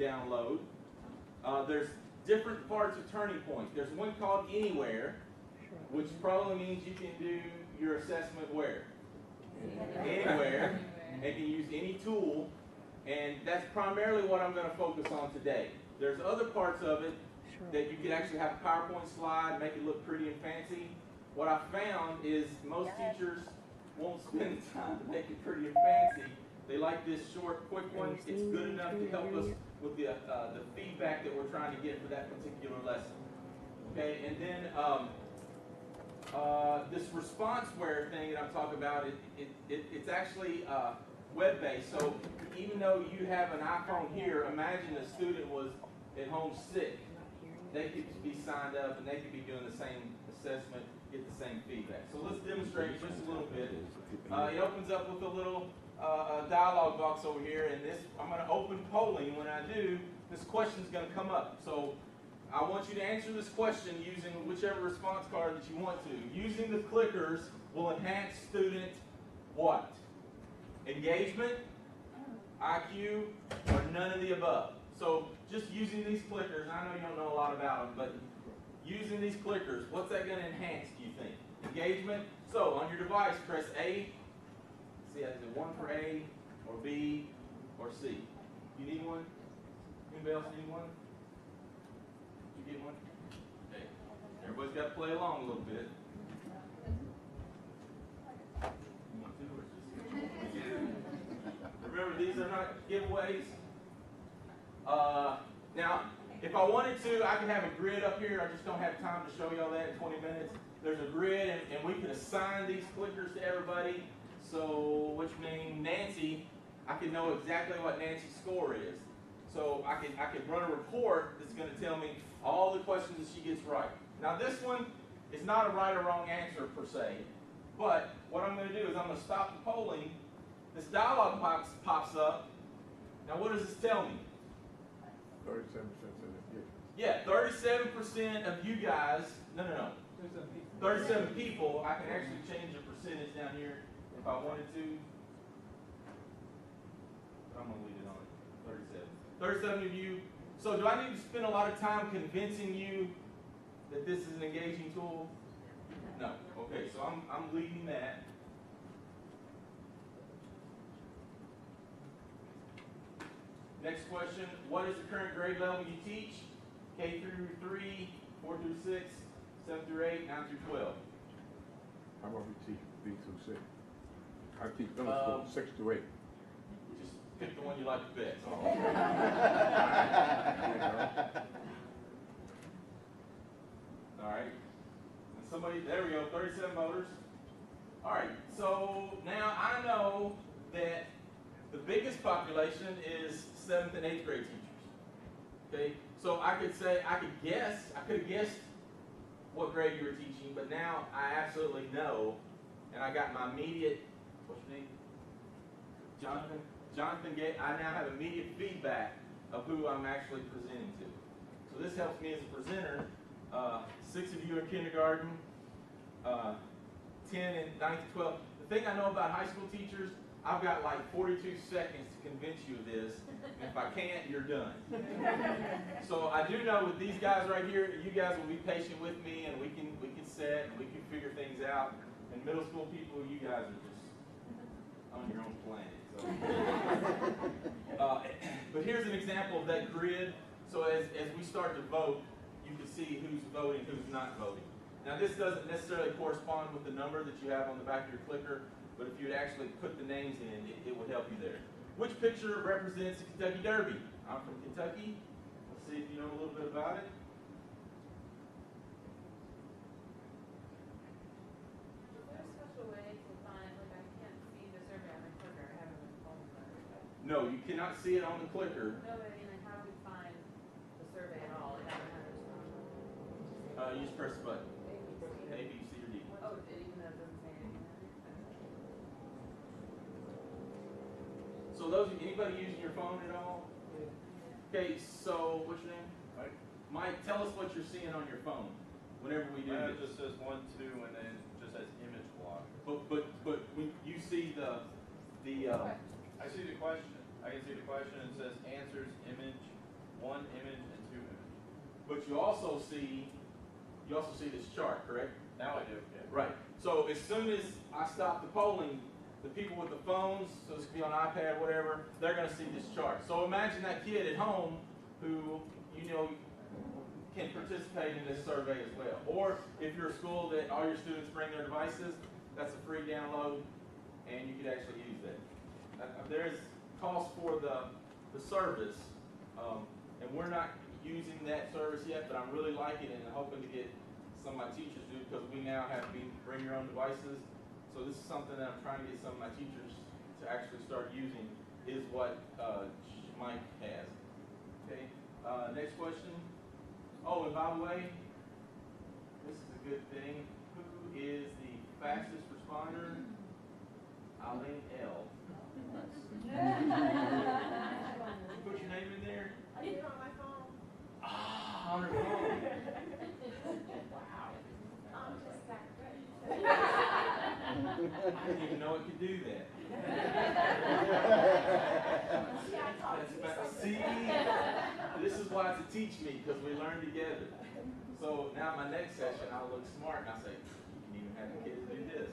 download. There's different parts of Turning Point. There's one called Anywhere, which probably means you can do your assessment where? Anywhere, and can use any tool, and that's primarily what I'm going to focus on today. There's other parts of it that you can actually have a PowerPoint slide, make it look pretty and fancy. What I found is most teachers won't spend the time to make it pretty and fancy. They like this short, quick one. It's good enough to help us with the feedback that we're trying to get for that particular lesson. Okay, and then this responseware thing that I'm talking about, it's actually web-based. So even though you have an iPhone here, imagine a student was at home sick. They could be signed up and they could be doing the same assessment, get the same feedback. So let's demonstrate just a little bit. It opens up with a little dialog box over here, and this I'm going to open polling. When I do, this question is going to come up. So I want you to answer this question using whichever response card that you want to. Using the clickers will enhance student what? Engagement, IQ, or none of the above. So just using these clickers, I know you don't know a lot about them, but using these clickers, what's that going to enhance, do you think? Engagement? So on your device, press A. See, is it one for A, or B, or C? You need one? Anybody else need one? Did you get one? Okay. Everybody's got to play along a little bit. You want to, or just remember, these are not giveaways. Now, if I wanted to, I could have a grid up here. I just don't have time to show you all that in 20 minutes. There's a grid, and we can assign these clickers to everybody. So, which means Nancy, I can know exactly what Nancy's score is. So I could run a report that's going to tell me all the questions that she gets right. Now this one is not a right or wrong answer per se, but what I'm going to do is I'm going to stop the polling. This dialog box pops up. Now what does this tell me? 37% said it. Yeah, 37% of you guys, no. 37 people, I can actually change the percentage down here if I wanted to. But I'm going to leave it on 37. 37 of you. So do I need to spend a lot of time convincing you that this is an engaging tool? No. Okay, so I'm leading that. Next question, what is the current grade level you teach? K through 3, 4 through 6, 7 through 8, 9 through 12. How about we teach B through 6? I teach middle school 6 to 8. Just pick the one you like the best. All right. And somebody, there we go, 37 voters. All right, so now I know that the biggest population is 7th and 8th grade teachers. Okay, so I could have guessed what grade you were teaching, but now I absolutely know, and I got my immediate, what's your name? Jonathan? I now have immediate feedback of who I'm actually presenting to. So this helps me as a presenter. 6 of you are kindergarten, 10 and 9 to 12. The thing I know about high school teachers, I've got like 42 seconds to convince you of this. And if I can't, you're done. So I do know with these guys right here, you guys will be patient with me, and we can set and we can figure things out. And middle school people, you guys are just on your own planet. So. But here's an example of that grid. So as we start to vote, you can see who's voting, who's not voting. Now this doesn't necessarily correspond with the number that you have on the back of your clicker, but if you would actually put the names in, it would help you there. Which picture represents the Kentucky Derby? I'm from Kentucky. Let's see if you know a little bit about it. Is there a special way to find, like I can't see the survey on my clicker, I have it on the phone. No, you cannot see it on the clicker. No, but I mean, like, how do we find the survey at all? Like, I don't understand. You just press the button. A, A, B, C, or D. Oh, even though it doesn't say anything on it? So anybody using your phone at all? Okay, so what's your name? Mike. Mike, tell us what you're seeing on your phone whenever we do It this. just says 1, 2, and then just says image block. But when you see I see the question. I can see the question. It says answers image but you also see this chart, correct? Now I do, yeah. Right. So as soon as I stop the polling, the people with the phones, so this could be on iPad, whatever, they're going to see this chart. So imagine that kid at home who, can participate in this survey as well. Or if you're a school that all your students bring their devices, that's a free download, and you could actually use that. There's cost for the service, and we're not using that service yet, but I'm really liking it and hoping to get some of my teachers to do, because we now have bring your own devices. So this is something that I'm trying to get some of my teachers to actually start using, is what Mike has. Okay, next question. Oh, and by the way, this is a good thing. Who is the fastest responder? Eileen L. Put your name in there. I did it on my phone. Ah, on her phone. Wow. I'm just that good. I didn't even know it could do that. Yeah, I taught you See, this is why it's a TeachMeet, because we learn together. So now my next session, I'll look smart and I'll say, you can even have the kids do this.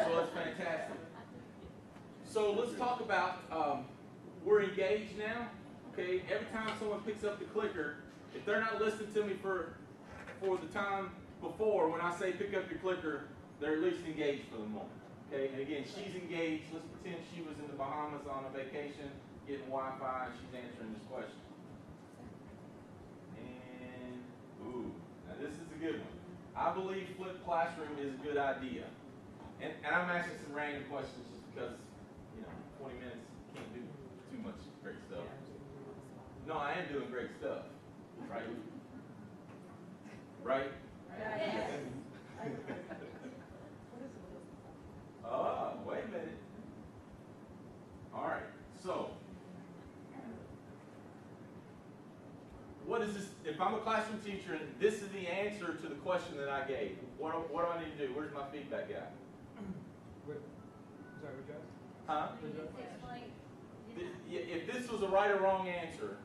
So it's fantastic. So let's talk about, we're engaged now. Okay, every time someone picks up the clicker, if they're not listening to me for the time before, when I say pick up your clicker, they're at least engaged for the moment. Okay, and again, she's engaged. Let's pretend she was in the Bahamas on a vacation, getting Wi-Fi, and she's answering this question. And, ooh, now this is a good one. I believe flipped classroom is a good idea. And I'm asking some random questions just because, 20 minutes can't do too much great stuff. No, I am doing great stuff, right? Right? Yes. Oh, wait a minute. All right, so what is this? If I'm a classroom teacher and this is the answer to the question that I gave, what do I need to do? Where's my feedback guy? Sorry, what you asked? Huh? You need to explain. If this was a right or wrong answer,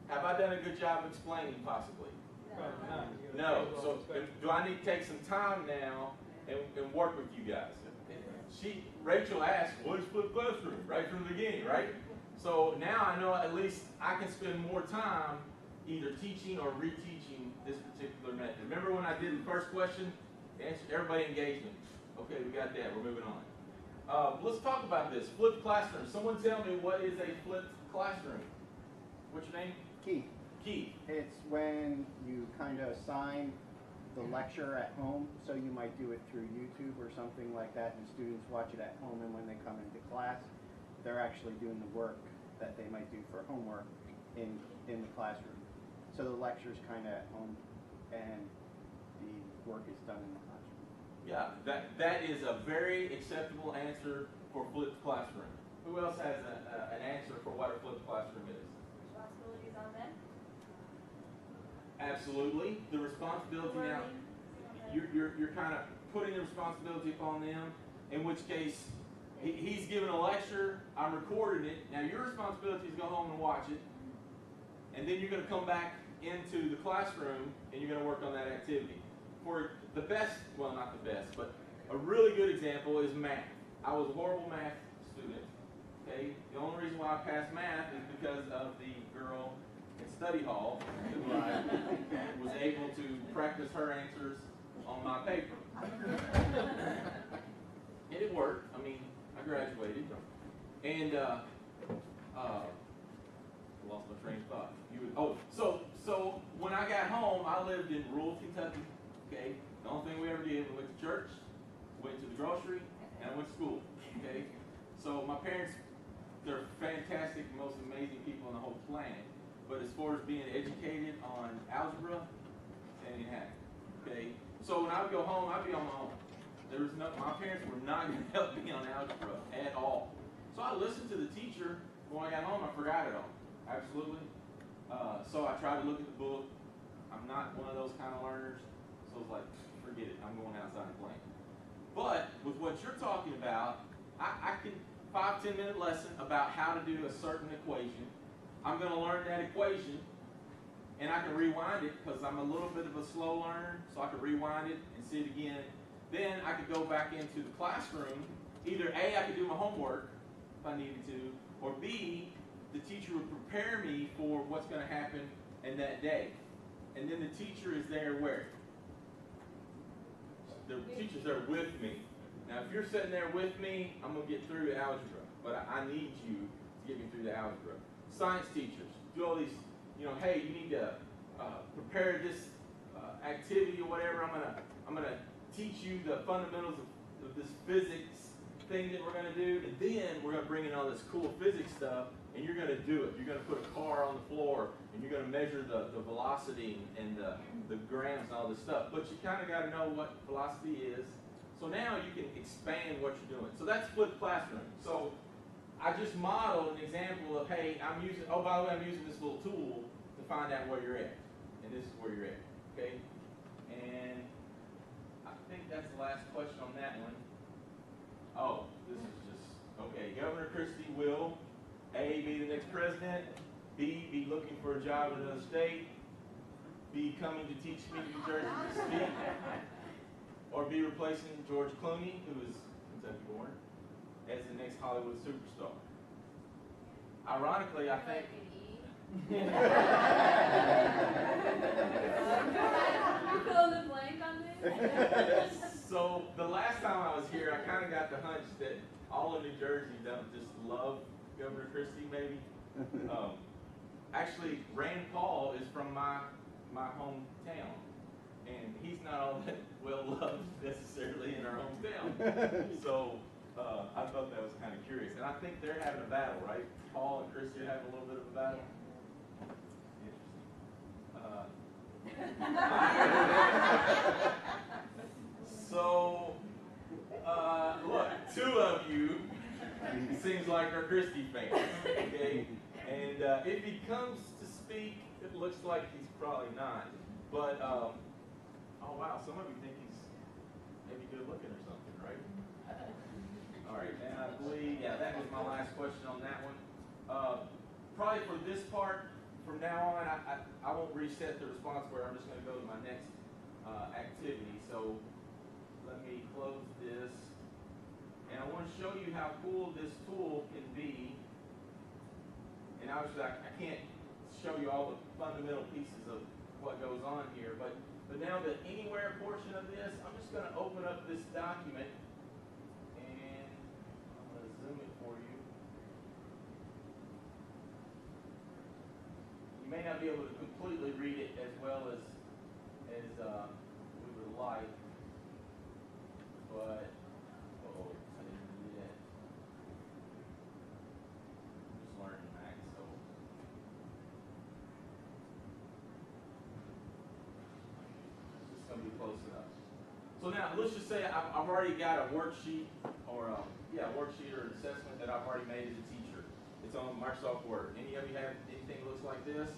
have I done a good job explaining possibly? Probably not. No. So do I need to take some time now and work with you guys? Rachel asked, what is flipped classroom? Right from the beginning, right? So now I know at least I can spend more time either teaching or reteaching this particular method. Remember when I did the first question? Everybody engaged me. Okay, we got that. We're moving on. Let's talk about this. Flipped classroom. Someone tell me, what is a flipped classroom? What's your name? Keith. Keith. It's when you kind of assign the lecture at home, so you might do it through YouTube or something like that, and students watch it at home, and when they come into class, they're actually doing the work that they might do for homework in the classroom. So the lecture's kind of at home, and the work is done in the classroom. Yeah, that is a very acceptable answer for flipped classroom. Who else has an answer for what a flipped classroom is? Responsibilities on them. Absolutely. The responsibility now, you're kind of putting the responsibility upon them, in which case he's giving a lecture, I'm recording it. Now your responsibility is to go home and watch it, and then you're going to come back into the classroom and you're going to work on that activity. For the best, well, not the best, but a really good example is math. I was a horrible math student. Okay, the only reason why I passed math is because of the girl in study hall who I was able to practice her answers on my paper. And it worked. I mean, I graduated. And lost my train of thought. So when I got home, I lived in rural Kentucky. Okay, the only thing we ever did, we went to church, went to the grocery, and I went to school. Okay, so my parents, they're fantastic, most amazing people on the whole planet. But as far as being educated on algebra, that didn't happen. Okay, so when I would go home, I'd be on my own. My parents were not going to help me on algebra at all. So I listened to the teacher. When I got home, I forgot it all. Absolutely. So I tried to look at the book. I'm not one of those kind of learners. So I was like, forget it. I'm going outside and playing. But with what you're talking about, I can 5-10 minute lesson about how to do a certain equation. I'm going to learn that equation, and I can rewind it because I'm a little bit of a slow learner, so I can rewind it and see it again. Then I could go back into the classroom. Either A, I could do my homework if I needed to, or B, the teacher would prepare me for what's going to happen in that day. And then the teacher is there where? The teacher's there with me. Now, if you're sitting there with me, I'm going to get through algebra, but I need you to get me through the algebra. Science teachers do all these, hey, you need to prepare this activity or whatever. I'm gonna teach you the fundamentals of this physics thing that we're gonna do, and then we're gonna bring in all this cool physics stuff, and you're gonna do it. You're gonna put a car on the floor, and you're gonna measure the velocity and the grams and all this stuff. But you kind of got to know what velocity is. So now you can expand what you're doing. So that's flipped classroom. So I just modeled an example of, hey, oh, by the way, I'm using this little tool to find out where you're at. And this is where you're at, okay? And I think that's the last question on that one. Oh, this is just, okay, Governor Christie will, A, be the next president, B, be looking for a job in another state, B, coming to TeachMeet New Jersey to speak, or be replacing George Clooney, who is Kentucky born, as the next Hollywood superstar. Ironically, I think. You fill in the blank on this? So the last time I was here, I kind of got the hunch that all of New Jersey don't just love Governor Christie, maybe. Actually, Rand Paul is from my hometown, and he's not all that well loved necessarily in our hometown. So I thought that was kind of curious, and I think they're having a battle, right? Paul and Christie are having a little bit of a battle. So, look, two of you seems like are Christie fans, okay? And if he comes to speak, it looks like he's probably not. But, oh wow, some of you think he's maybe good looking or something, right? All right, and I believe, yeah, that was my last question on that one. Probably for this part, from now on, I won't reset the responseware. I'm just going to go to my next activity. So let me close this. And I want to show you how cool this tool can be. And obviously, I can't show you all the fundamental pieces of what goes on here. But now the anywhere portion of this, I'm just going to open up this document. And I'm going to zoom it for you. You may not be able to completely read it as well as we would like, but I didn't do that. I'm just learning Mac, so it's gonna be close enough. So now let's just say I've already got a worksheet or a worksheet or an assessment that I've already made as a teacher. It's on Microsoft Word. Any of you have anything that looks like this?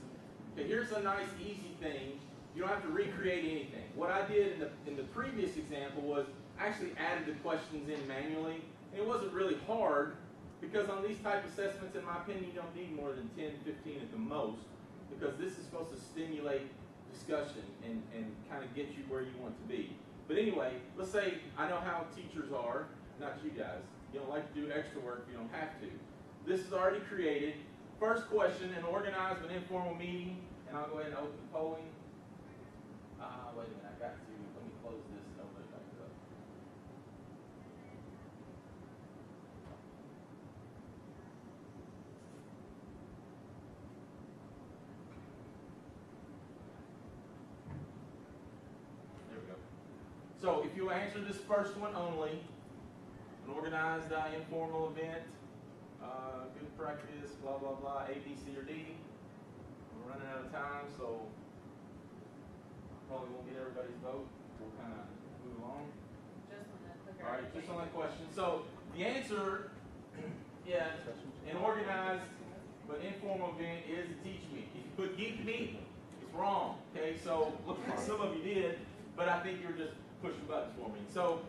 Okay, here's a nice, easy thing. You don't have to recreate anything. What I did in the previous example was actually added the questions in manually, and it wasn't really hard because on these type of assessments, in my opinion, you don't need more than 10, 15 at the most, because this is supposed to stimulate discussion and kind of get you where you want to be. But anyway, let's say I know how teachers are, not you guys. You don't like to do extra work if you don't have to. This is already created. First question, an organized but informal meeting, and I'll go ahead and open the polling. Wait a minute, I got to, let me close this and open it back up. There we go. So if you answer this first one only, an organized informal event, good practice, blah, blah, blah, A, B, C, or D. We're running out of time, so probably won't get everybody's vote. We'll kind of move along. Just on that clicker. All right, just on that question. So the answer, yeah, an organized but informal event is a TeachMeet. If you put GeekMeet, it's wrong. Okay, so looks like some of you did, but I think you're just pushing buttons for me. So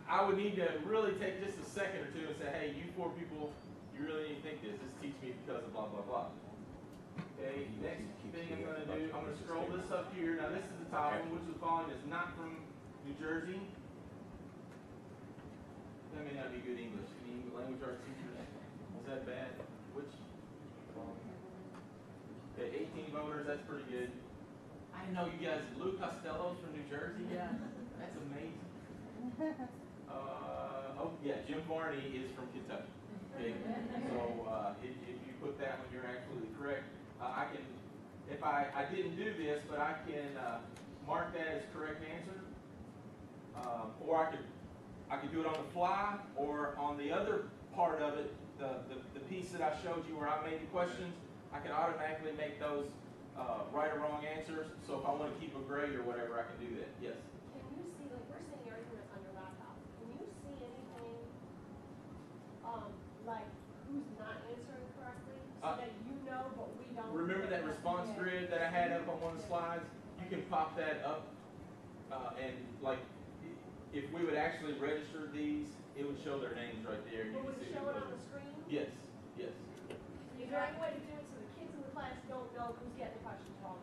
I would need to really take just a second or two and say, hey, you four people, you really need to think this. This TeachMeet because of blah, blah, blah. Okay, next thing I'm gonna do, I'm gonna scroll this up here. Now this is the top one, which of the following is not from New Jersey. That may not be good English. Any language arts teachers? Is that bad? Which? Okay, 18 voters, that's pretty good. I didn't know you guys, Lou Costello's from New Jersey? Yeah. That's amazing. Oh yeah, Jim Varney is from Kentucky. Okay, so if you put that one, you're absolutely correct. I can, if I didn't do this, but I can mark that as correct answer, or I could do it on the fly, or on the other part of it, the piece that I showed you where I made the questions, I can automatically make those right or wrong answers. So if I want to keep a grade or whatever, I can do that. Yes. Can you see, like, we're seeing everything that's on your laptop. Can you see anything, like, who's not answering correctly, so that you know, but we don't? Remember that response grid that I had up on one of the slides? You can pop that up, and like, if we would actually register these, it would show their names right there. And you But would can it see show who it on voted. the screen? Yes, yes. Is there any way to do it so the kids in the class don't know who's getting the questions wrong?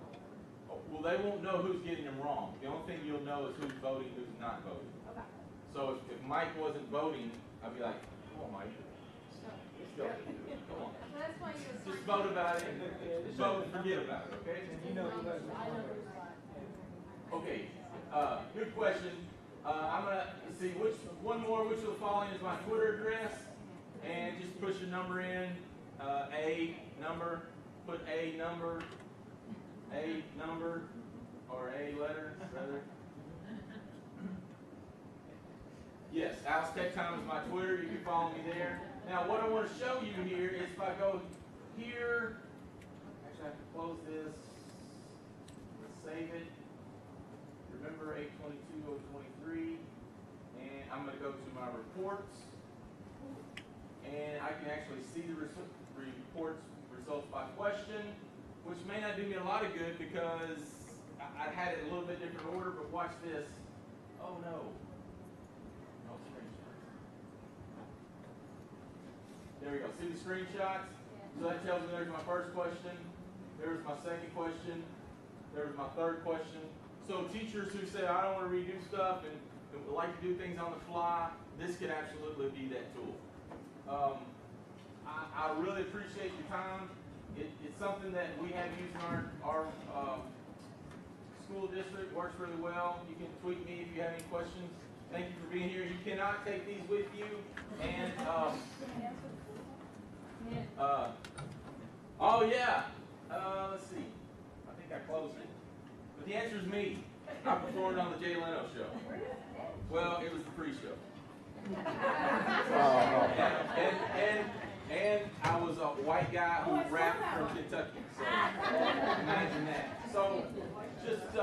Oh, well, they won't know who's getting them wrong. The only thing you'll know is who's voting, who's not voting. Okay. So if Mike wasn't voting, I'd be like, come on, Mike. Let's go. Come on. That's why you assign. Just vote about it. Just vote and forget about it, okay? I know who's not. Okay, good question. I'm gonna see one more, which of the following is my Twitter address, and just push a number in, a number, put a number, or a letter, rather. Yes, Alex Tech Time is my Twitter. You can follow me there. Now, what I want to show you here is if I go here, actually I have to close this. Let's save it. Remember 8/22/023, and I'm going to go to my reports, and I can actually see the reports results by question, which may not do me a lot of good because I had it in a little bit different order. But watch this. Oh no. No screenshots. There we go. See the screenshots? So that tells me there's my first question, there's my second question, there's my third question. So teachers who say, I don't want to redo stuff and would like to do things on the fly, this could absolutely be that tool. I really appreciate your time. It's something that we have used in our school district, works really well. You can tweet me if you have any questions. Thank you for being here. You cannot take these with you. And, oh yeah, let's see. I think I closed it. But the answer is me. I performed on the Jay Leno show. Well, it was the pre-show. And I was a white guy who rapped from Kentucky. So imagine that. So just